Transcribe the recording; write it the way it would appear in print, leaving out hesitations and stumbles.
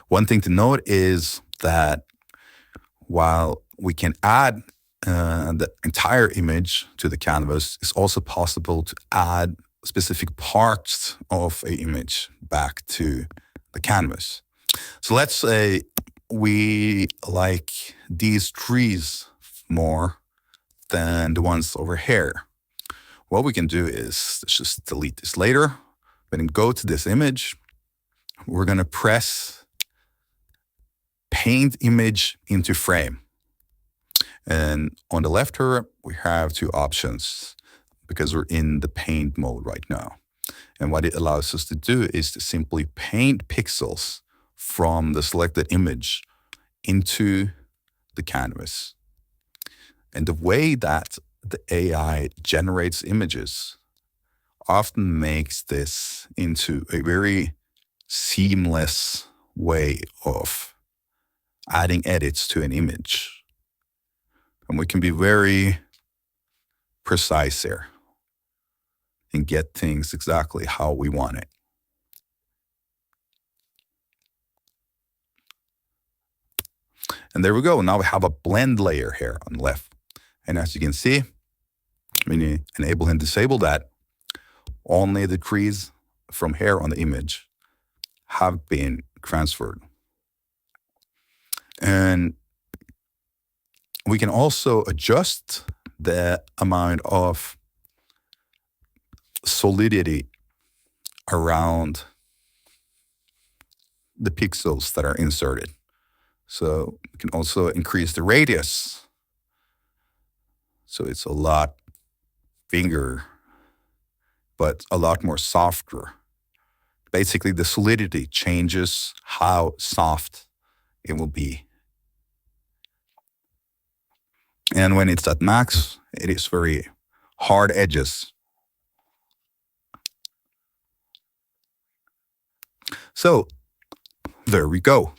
One thing to note is that while we can add the entire image to the canvas, it's also possible to add specific parts of an image back to the canvas. So let's say we like these trees more than the ones over here. What we can do is just delete this later, then go to this image. We're going to press Paint Image into Frame. And on the left here, we have two options because we're in the paint mode right now. And what it allows us to do is to simply paint pixels from the selected image into the canvas. And the way that the AI generates images often makes this into a very seamless way of adding edits to an image. And we can be very precise here and get things exactly how we want it. And there we go. Now we have a blend layer here on the left. And as you can see, when you enable and disable that, only the trees from here on the image have been transferred. And we can also adjust the amount of solidity around the pixels that are inserted. So we can also increase the radius. So it's a lot bigger, but a lot more softer. Basically, the solidity changes how soft it will be. And when it's at max, it is very hard edges. So there we go.